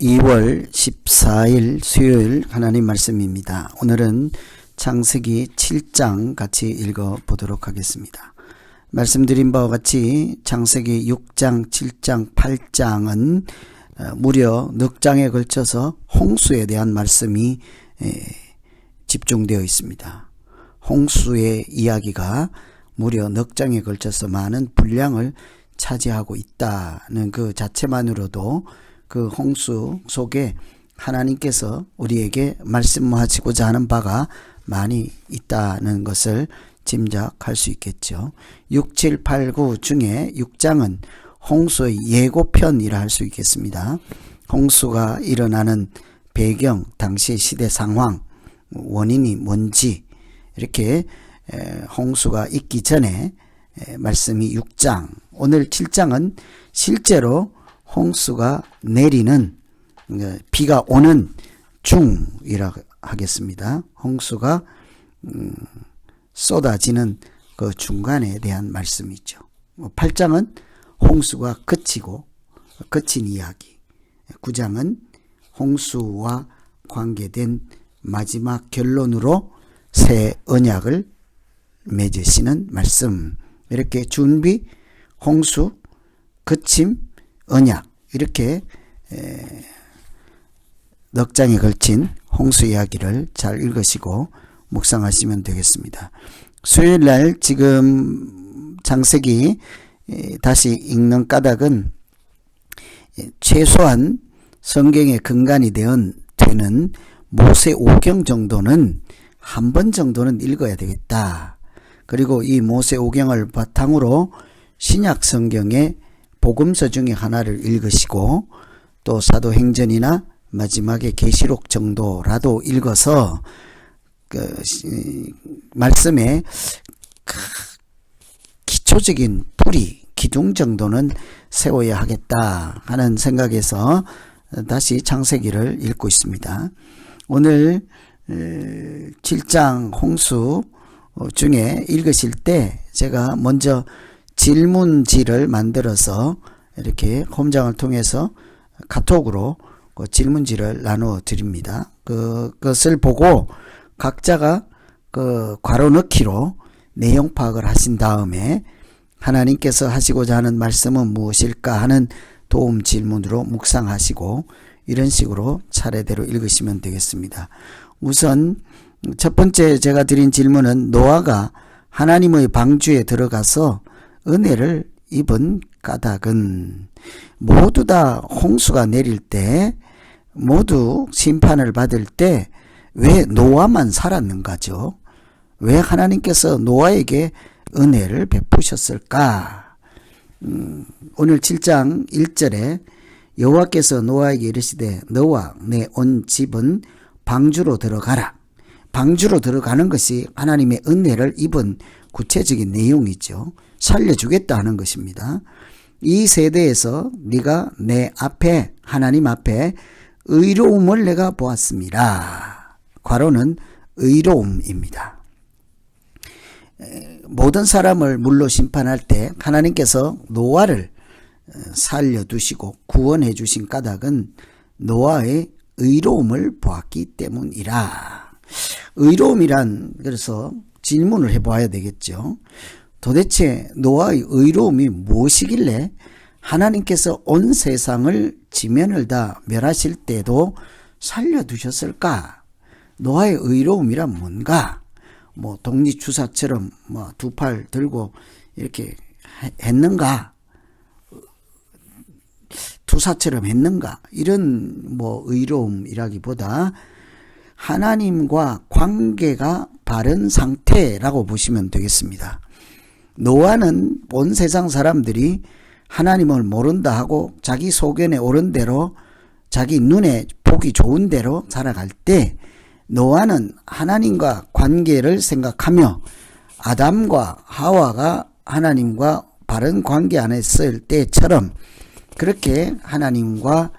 2월 14일 수요일 하나님 말씀입니다. 오늘은 창세기 7장 같이 읽어 보도록 하겠습니다. 말씀드린 바와 같이 창세기 6장, 7장, 8장은 무려 넉 장에 걸쳐서 홍수에 대한 말씀이 집중되어 있습니다. 홍수의 이야기가 무려 넉 장에 걸쳐서 많은 분량을 차지하고 있다는 그 자체만으로도 그 홍수 속에 하나님께서 우리에게 말씀하시고자 하는 바가 많이 있다는 것을 짐작할 수 있겠죠. 6, 7, 8, 9 중에 6장은 홍수의 예고편이라 할 수 있겠습니다. 홍수가 일어나는 배경, 당시 시대 상황, 원인이 뭔지 이렇게 홍수가 있기 전에 말씀이 6장, 오늘 7장은 실제로 홍수가 내리는, 비가 오는 중이라 하겠습니다. 홍수가 쏟아지는 그 중간에 대한 말씀이죠. 8장은 홍수가 그치고 그친 이야기, 9장은 홍수와 관계된 마지막 결론으로 새 언약을 맺으시는 말씀, 이렇게 준비, 홍수, 그침, 언약, 이렇게 넉 장에 걸친 홍수 이야기를 잘 읽으시고 묵상하시면 되겠습니다. 수요일날 지금 창세기 다시 읽는 까닭은 최소한 성경의 근간이 되는 모세오경 정도는 한 번 정도는 읽어야 되겠다. 그리고 이 모세오경을 바탕으로 신약 성경의 복음서 중에 하나를 읽으시고 또 사도행전이나 마지막에 계시록 정도라도 읽어서 그 말씀의 기초적인 뿌리, 기둥 정도는 세워야 하겠다 하는 생각에서 다시 창세기를 읽고 있습니다. 오늘 7장 홍수 중에 읽으실 때 제가 먼저 질문지를 만들어서 이렇게 홈장을 통해서 카톡으로 그 질문지를 나누어 드립니다. 그것을 보고 각자가 그 괄호 넣기로 내용 파악을 하신 다음에 하나님께서 하시고자 하는 말씀은 무엇일까 하는 도움 질문으로 묵상하시고 이런 식으로 차례대로 읽으시면 되겠습니다. 우선 첫 번째 제가 드린 질문은 노아가 하나님의 방주에 들어가서 은혜를 입은 까닭은, 모두 다 홍수가 내릴 때, 모두 심판을 받을 때 왜 노아만 살았는가죠? 왜 하나님께서 노아에게 은혜를 베푸셨을까? 오늘 7장 1절에 여호와께서 노아에게 이르시되 너와 내 온 집은 방주로 들어가라. 방주로 들어가는 것이 하나님의 은혜를 입은 구체적인 내용이죠. 살려주겠다 하는 것입니다. 이 세대에서 네가 내 앞에, 하나님 앞에 의로움을 내가 보았습니다. 괄호는 의로움입니다. 모든 사람을 물로 심판할 때 하나님께서 노아를 살려두시고 구원해 주신 까닭은 노아의 의로움을 보았기 때문이라. 의로움이란, 그래서 질문을 해봐야 되겠죠. 도대체 노아의 의로움이 무엇이길래 하나님께서 온 세상을 지면을 다 멸하실 때도 살려두셨을까? 노아의 의로움이란 뭔가? 독립주사처럼 두 팔 들고 이렇게 했는가? 투사처럼 했는가? 이런 의로움이라기보다 하나님과 관계가 바른 상태라고 보시면 되겠습니다. 노아는 온 세상 사람들이 하나님을 모른다 하고 자기 소견에 옳은 대로, 자기 눈에 보기 좋은 대로 살아갈 때 노아는 하나님과 관계를 생각하며 아담과 하와가 하나님과 바른 관계 안에 있을 때처럼 그렇게 하나님과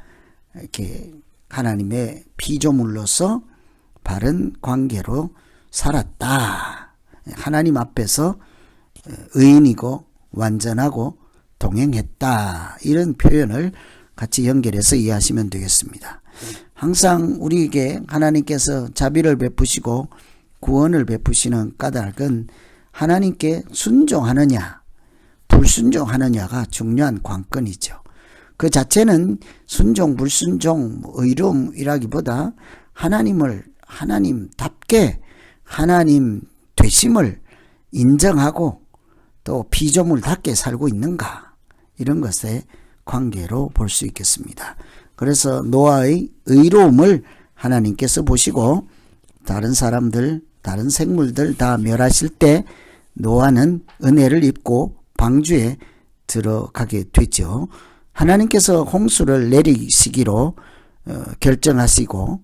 이렇게 하나님의 피조물로서 바른 관계로 살았다. 하나님 앞에서 의인이고 완전하고 동행했다. 이런 표현을 같이 연결해서 이해하시면 되겠습니다. 항상 우리에게 하나님께서 자비를 베푸시고 구원을 베푸시는 까닭은 하나님께 순종하느냐 불순종하느냐가 중요한 관건이죠. 그 자체는 순종 불순종 의로움이라기보다 하나님을 하나님답게 하나님 되심을 인정하고 또 피조물답게 살고 있는가, 이런 것의 관계로 볼 수 있겠습니다. 그래서 노아의 의로움을 하나님께서 보시고 다른 사람들, 다른 생물들 다 멸하실 때 노아는 은혜를 입고 방주에 들어가게 되죠. 하나님께서 홍수를 내리시기로 결정하시고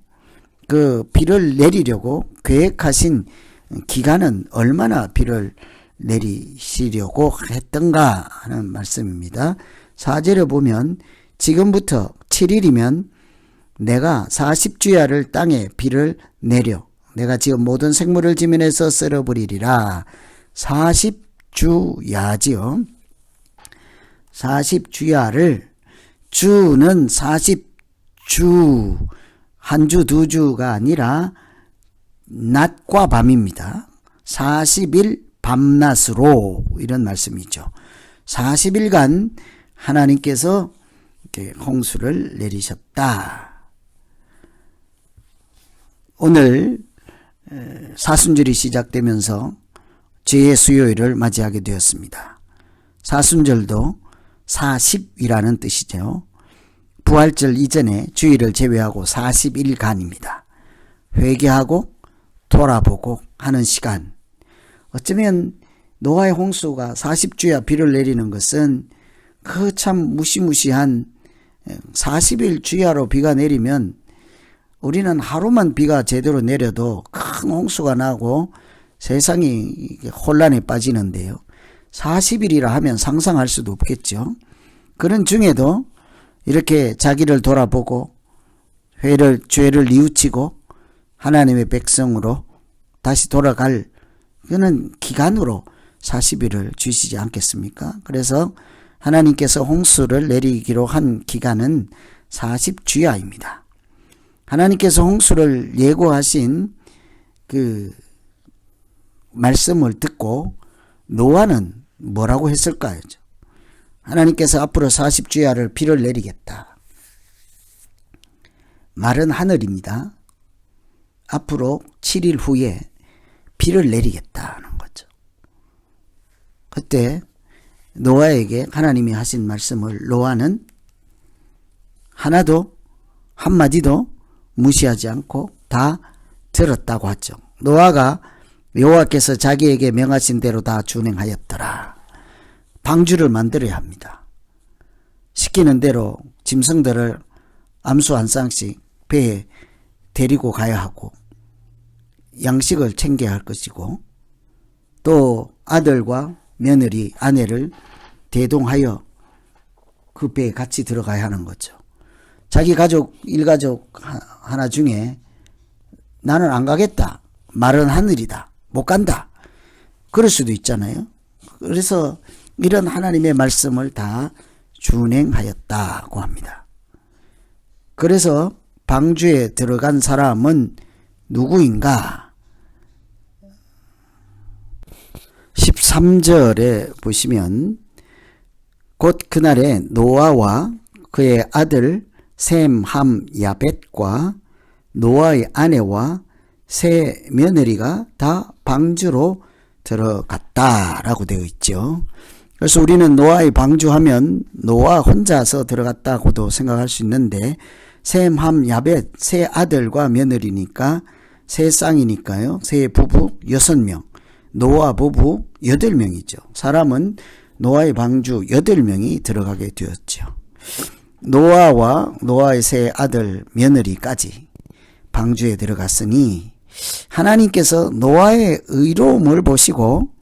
그 비를 내리려고 계획하신 기간은 얼마나 비를 내리시려고 했던가 하는 말씀입니다. 4절에 보면 지금부터 7일이면 내가 40주야를 땅에 비를 내려 내가 지금 모든 생물을 지면에서 썰어버리리라. 40주야지요. 40주야를, 주는 40주, 한 주, 두 주가 아니라 낮과 밤입니다. 40일 밤낮으로, 이런 말씀이죠. 40일간 하나님께서 이렇게 홍수를 내리셨다. 오늘 사순절이 시작되면서 죄의 수요일을 맞이하게 되었습니다. 사순절도 40이라는 뜻이죠. 부활절 이전에 주일을 제외하고 40일간입니다. 회개하고 돌아보고 하는 시간. 어쩌면 노아의 홍수가 40주야 비를 내리는 것은 그 참 무시무시한 40일 주야로 비가 내리면 우리는 하루만 비가 제대로 내려도 큰 홍수가 나고 세상이 혼란에 빠지는데요. 40일이라 하면 상상할 수도 없겠죠. 그런 중에도 이렇게 자기를 돌아보고 죄를 뉘우치고 하나님의 백성으로 다시 돌아갈 그는 기간으로 40일을 주시지 않겠습니까? 그래서 하나님께서 홍수를 내리기로 한 기간은 40주야입니다. 하나님께서 홍수를 예고하신 그 말씀을 듣고 노아는 뭐라고 했을까요? 하나님께서 앞으로 40주야를 비를 내리겠다. 말은 하늘입니다. 앞으로 7일 후에 비를 내리겠다는 거죠. 그때 노아에게 하나님이 하신 말씀을 노아는 하나도 한마디도 무시하지 않고 다 들었다고 하죠. 노아가 여호와께서 자기에게 명하신 대로 다 준행하였더라. 방주를 만들어야 합니다. 시키는 대로 짐승들을 암수 한 쌍씩 배에 데리고 가야 하고 양식을 챙겨야 할 것이고 또 아들과 며느리, 아내를 대동하여 그 배에 같이 들어가야 하는 거죠. 자기 가족, 일가족 하나 중에 나는 안 가겠다. 말은 하늘이다. 못 간다. 그럴 수도 있잖아요. 그래서 이런 하나님의 말씀을 다 준행하였다고 합니다. 그래서 방주에 들어간 사람은 누구인가? 13절에 보시면 곧 그날에 노아와 그의 아들 셈, 함, 야벳과 노아의 아내와 세 며느리가 다 방주로 들어갔다라고 되어 있죠. 그래서 우리는 노아의 방주하면 노아 혼자서 들어갔다고도 생각할 수 있는데 셈, 함, 야벳 세 아들과 며느리니까 세 쌍이니까요. 세 부부 6명, 노아 부부 8명이죠. 사람은 노아의 방주 8명이 들어가게 되었죠. 노아와 노아의 세 아들 며느리까지 방주에 들어갔으니 하나님께서 노아의 의로움을 보시고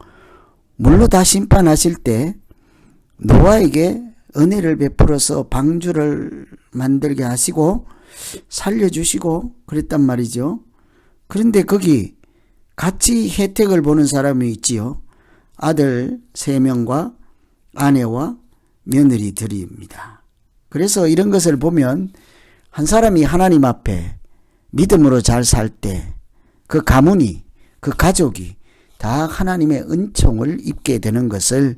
물로 다 심판하실 때 노아에게 은혜를 베풀어서 방주를 만들게 하시고 살려주시고 그랬단 말이죠. 그런데 거기 같이 혜택을 보는 사람이 있지요. 아들 3명과 아내와 며느리들입니다. 그래서 이런 것을 보면 한 사람이 하나님 앞에 믿음으로 잘 살 때 그 가문이, 그 가족이 다 하나님의 은총을 입게 되는 것을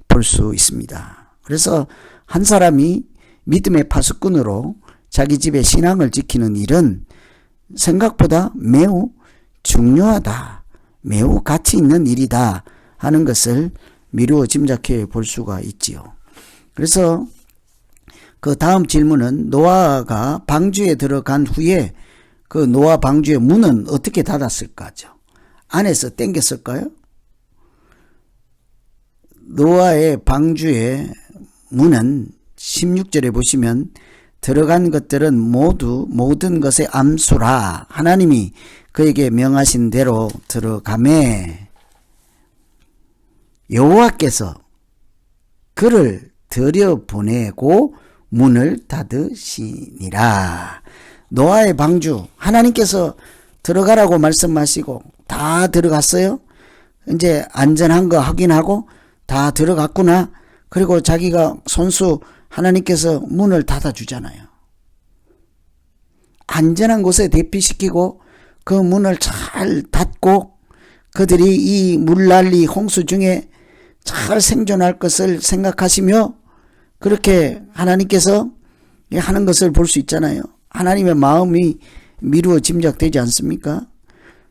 볼 수 있습니다. 그래서 한 사람이 믿음의 파수꾼으로 자기 집의 신앙을 지키는 일은 생각보다 매우 중요하다, 매우 가치 있는 일이다 하는 것을 미루어 짐작해 볼 수가 있지요. 그래서 그 다음 질문은 노아가 방주에 들어간 후에 그 노아 방주의 문은 어떻게 닫았을까죠? 안에서 땡겼을까요? 노아의 방주의 문은 16절에 보시면 들어간 것들은 모든 것의 암수라 하나님이 그에게 명하신 대로 들어가매 여호와께서 그를 들여보내고 문을 닫으시니라. 노아의 방주 하나님께서 들어가라고 말씀하시고 다 들어갔어요. 이제 안전한 거 확인하고 다 들어갔구나. 그리고 자기가 손수 하나님께서 문을 닫아주잖아요. 안전한 곳에 대피시키고 그 문을 잘 닫고 그들이 이 물난리 홍수 중에 잘 생존할 것을 생각하시며 그렇게 하나님께서 하는 것을 볼 수 있잖아요. 하나님의 마음이 미루어 짐작되지 않습니까?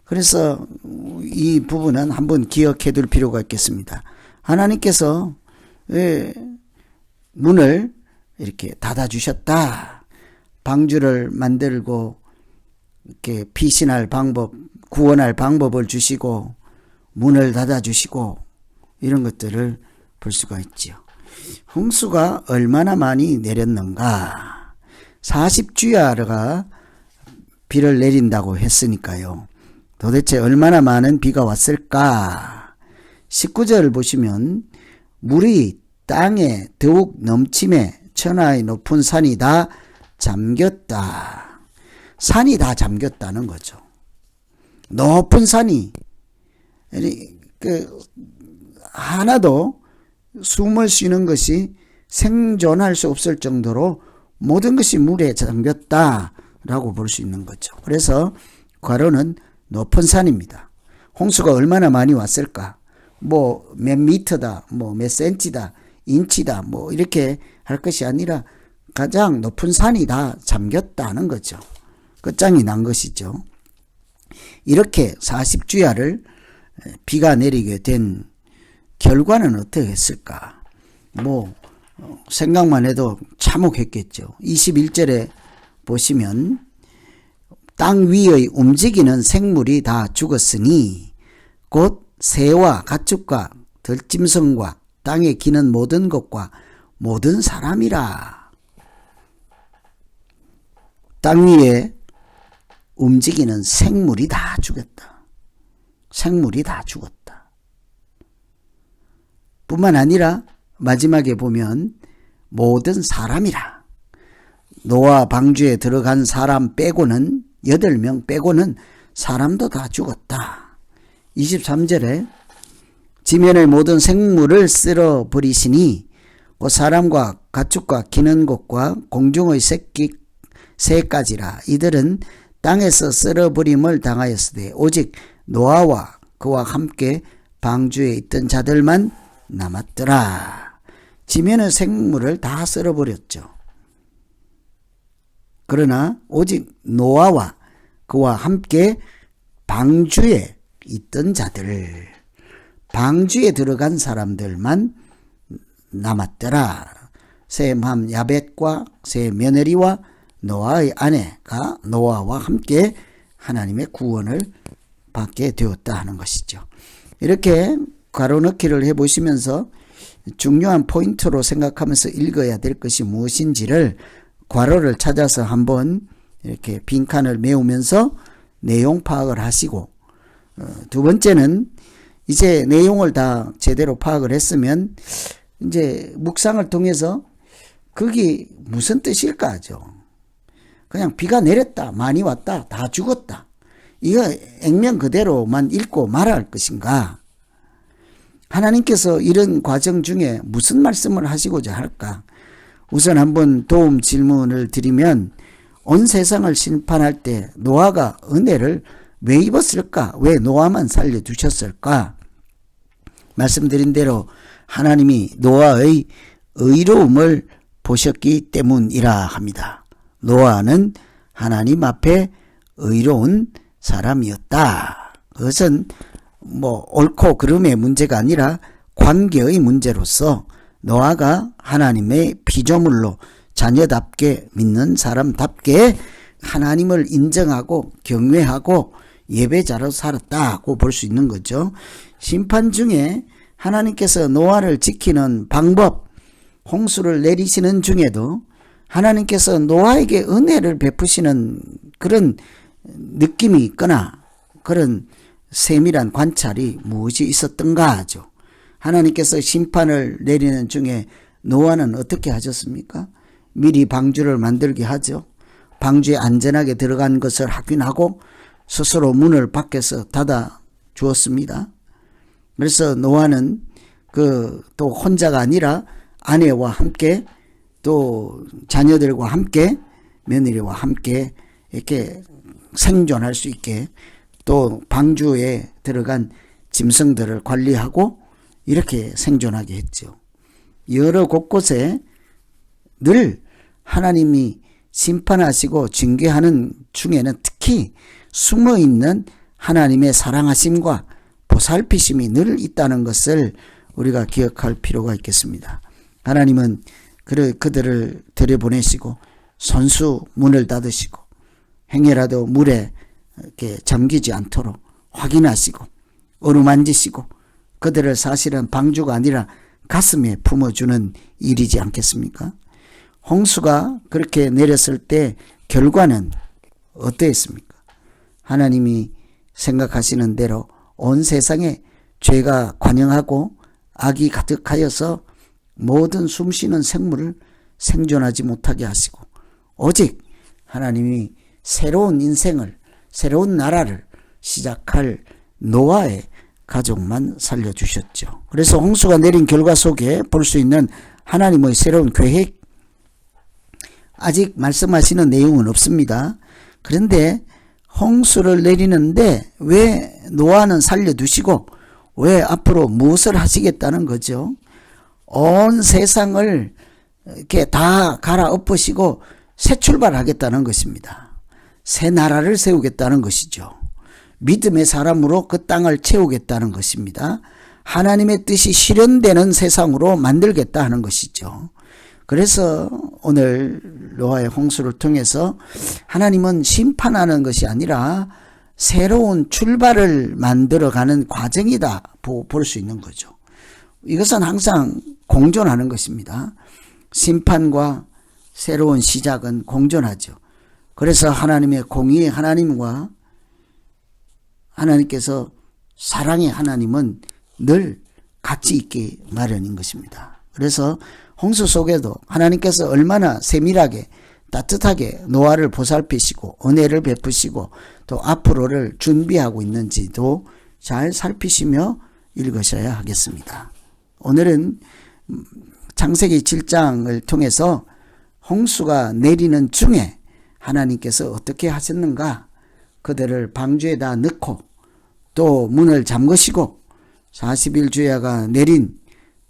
그래서 이 부분은 한번 기억해 둘 필요가 있겠습니다. 하나님께서 문을 이렇게 닫아주셨다. 방주를 만들고 이렇게 피신할 방법, 구원할 방법을 주시고 문을 닫아주시고 이런 것들을 볼 수가 있지요. 홍수가 얼마나 많이 내렸는가. 40주야가 비를 내린다고 했으니까요. 도대체 얼마나 많은 비가 왔을까. 19절 보시면 물이 땅에 더욱 넘침에 천하의 높은 산이 다 잠겼다. 산이 다 잠겼다는 거죠. 높은 산이 하나도 숨을 쉬는 것이 생존할 수 없을 정도로 모든 것이 물에 잠겼다라고 볼 수 있는 거죠. 그래서 괄호는 높은 산입니다. 홍수가 얼마나 많이 왔을까? 뭐 몇 미터다, 뭐 몇 센치다, 인치다, 뭐 이렇게 할 것이 아니라 가장 높은 산이 다 잠겼다는 거죠. 끝장이 난 것이죠. 이렇게 40주야를 비가 내리게 된 결과는 어떻게 했을까? 뭐 생각만 해도 참혹했겠죠. 21절에 보시면 땅 위의 움직이는 생물이 다 죽었으니 곧 새와 가축과 들짐승과 땅에 기는 모든 것과 모든 사람이라. 땅 위에 움직이는 생물이 다 죽었다. 생물이 다 죽었다. 뿐만 아니라 마지막에 보면 모든 사람이라. 노아 방주에 들어간 사람 빼고는 8명 빼고는 사람도 다 죽었다. 23절에 지면의 모든 생물을 쓸어버리시니 그 사람과 가축과 기는 것과 공중의 새까지라. 이들은 땅에서 쓸어버림을 당하였으되 오직 노아와 그와 함께 방주에 있던 자들만 남았더라. 지면의 생물을 다 쓸어버렸죠. 그러나 오직 노아와 그와 함께 방주에 있던 자들, 방주에 들어간 사람들만 남았더라. 셈함 야벳과 세 며느리와 노아의 아내가 노아와 함께 하나님의 구원을 받게 되었다 하는 것이죠. 이렇게 괄호넣기를 해보시면서 중요한 포인트로 생각하면서 읽어야 될 것이 무엇인지를 괄호를 찾아서 한번 이렇게 빈칸을 메우면서 내용 파악을 하시고, 두 번째는 이제 내용을 다 제대로 파악을 했으면 이제 묵상을 통해서 그게 무슨 뜻일까 하죠. 그냥 비가 내렸다, 많이 왔다, 다 죽었다, 이거 액면 그대로만 읽고 말할 것인가? 하나님께서 이런 과정 중에 무슨 말씀을 하시고자 할까? 우선 한번 도움 질문을 드리면 온 세상을 심판할 때 노아가 은혜를 왜 입었을까? 왜 노아만 살려두셨을까? 말씀드린 대로 하나님이 노아의 의로움을 보셨기 때문이라 합니다. 노아는 하나님 앞에 의로운 사람이었다. 그것은 옳고 그름의 문제가 아니라 관계의 문제로서 노아가 하나님의 피조물로 자녀답게 믿는 사람답게 하나님을 인정하고 경외하고 예배자로 살았다고 볼 수 있는 거죠. 심판 중에 하나님께서 노아를 지키는 방법, 홍수를 내리시는 중에도 하나님께서 노아에게 은혜를 베푸시는 그런 느낌이 있거나 그런 세밀한 관찰이 무엇이 있었던가 하죠. 하나님께서 심판을 내리는 중에 노아는 어떻게 하셨습니까? 미리 방주를 만들게 하죠. 방주에 안전하게 들어간 것을 확인하고 스스로 문을 밖에서 닫아 주었습니다. 그래서 노아는 또 혼자가 아니라 아내와 함께 또 자녀들과 함께 며느리와 함께 이렇게 생존할 수 있게 또 방주에 들어간 짐승들을 관리하고 이렇게 생존하게 했죠. 여러 곳곳에 늘 하나님이 심판하시고 징계하는 중에는 특히 숨어있는 하나님의 사랑하심과 보살피심이 늘 있다는 것을 우리가 기억할 필요가 있겠습니다. 하나님은 그들을 들여보내시고 손수 문을 닫으시고 행여라도 물에 이렇게 잠기지 않도록 확인하시고 어루만지시고 그들을 사실은 방주가 아니라 가슴에 품어주는 일이지 않겠습니까? 홍수가 그렇게 내렸을 때 결과는 어떠했습니까? 하나님이 생각하시는 대로 온 세상에 죄가 관영하고 악이 가득하여서 모든 숨쉬는 생물을 생존하지 못하게 하시고 오직 하나님이 새로운 인생을 새로운 나라를 시작할 노아의 가족만 살려주셨죠. 그래서 홍수가 내린 결과 속에 볼 수 있는 하나님의 새로운 계획, 아직 말씀하시는 내용은 없습니다. 그런데 홍수를 내리는데 왜 노아는 살려두시고 왜 앞으로 무엇을 하시겠다는 거죠? 온 세상을 이렇게 다 갈아엎으시고 새 출발하겠다는 것입니다. 새 나라를 세우겠다는 것이죠. 믿음의 사람으로 그 땅을 채우겠다는 것입니다. 하나님의 뜻이 실현되는 세상으로 만들겠다 하는 것이죠. 그래서 오늘 노아의 홍수를 통해서 하나님은 심판하는 것이 아니라 새로운 출발을 만들어가는 과정이다 볼 수 있는 거죠. 이것은 항상 공존하는 것입니다. 심판과 새로운 시작은 공존하죠. 그래서 하나님의 공의의 하나님과 하나님께서 사랑의 하나님은 늘 같이 있기 마련인 것입니다. 그래서 홍수 속에도 하나님께서 얼마나 세밀하게 따뜻하게 노아를 보살피시고 은혜를 베푸시고 또 앞으로를 준비하고 있는지도 잘 살피시며 읽으셔야 하겠습니다. 오늘은 창세기 7장을 통해서 홍수가 내리는 중에 하나님께서 어떻게 하셨는가, 그들을 방주에다 넣고 또 문을 잠그시고 40일 주야가 내린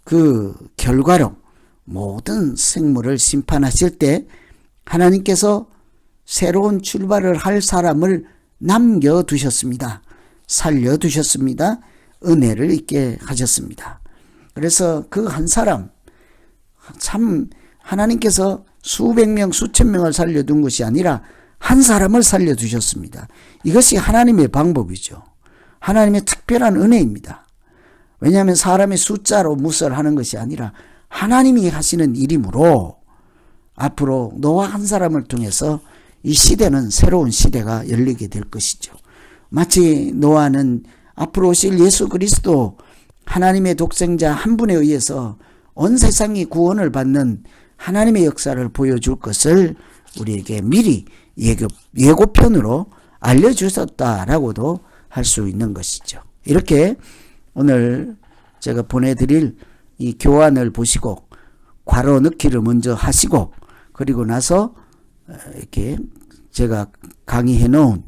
그 결과로 모든 생물을 심판하실 때 하나님께서 새로운 출발을 할 사람을 남겨두셨습니다. 살려두셨습니다. 은혜를 있게 하셨습니다. 그래서 그 한 사람, 참 하나님께서 수백 명, 수천 명을 살려둔 것이 아니라 한 사람을 살려두셨습니다. 이것이 하나님의 방법이죠. 하나님의 특별한 은혜입니다. 왜냐하면 사람의 숫자로 무설하는 것이 아니라 하나님이 하시는 일이므로 앞으로 노아 한 사람을 통해서 이 시대는 새로운 시대가 열리게 될 것이죠. 마치 노아는 앞으로 오실 예수 그리스도 하나님의 독생자 한 분에 의해서 온 세상이 구원을 받는 하나님의 역사를 보여줄 것을 우리에게 미리 예고편으로 알려주셨다라고도 할 수 있는 것이죠. 이렇게 오늘 제가 보내드릴 이 교환을 보시고 괄호 넣기를 먼저 하시고, 그리고 나서 이렇게 제가 강의해 놓은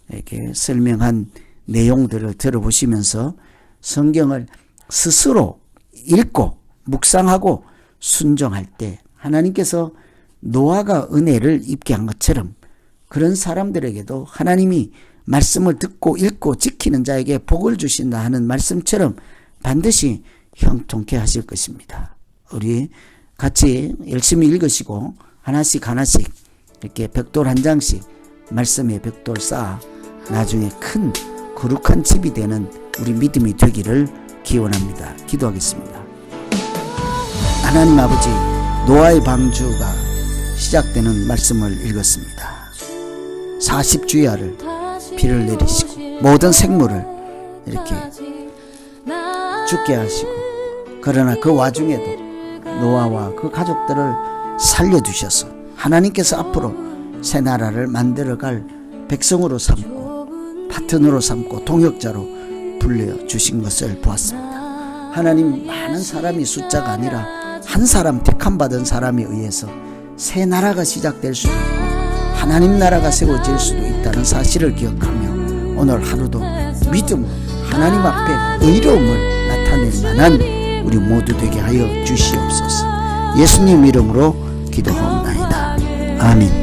이렇게 설명한 내용들을 들어보시면서 성경을 스스로 읽고 묵상하고 순종할 때 하나님께서 노아가 은혜를 입게 한 것처럼 그런 사람들에게도 하나님이 말씀을 듣고 읽고 지키는 자에게 복을 주신다 하는 말씀처럼 반드시 형통케 하실 것입니다. 우리 같이 열심히 읽으시고 하나씩 이렇게 벽돌 한 장씩 말씀의 벽돌 쌓아 나중에 큰 거룩한 집이 되는 우리 믿음이 되기를 기원합니다. 기도하겠습니다. 하나님 아버지, 노아의 방주가 시작되는 말씀을 읽었습니다. 40주야를 비를 내리시고 모든 생물을 이렇게 죽게 하시고, 그러나 그 와중에도 노아와 그 가족들을 살려두셔서 하나님께서 앞으로 새 나라를 만들어갈 백성으로 삼고 파트너로 삼고 동역자로 불려주신 것을 보았습니다. 하나님, 많은 사람이 숫자가 아니라 한 사람, 택함받은 사람에 의해서 새 나라가 시작될 수도 있고 하나님 나라가 세워질 수도 있다는 사실을 기억하며 오늘 하루도 믿음으로 하나님 앞에 의로움을 나타낼 만한 우리 모두 되게 하여 주시옵소서. 예수님 이름으로 기도하옵나이다. 아멘.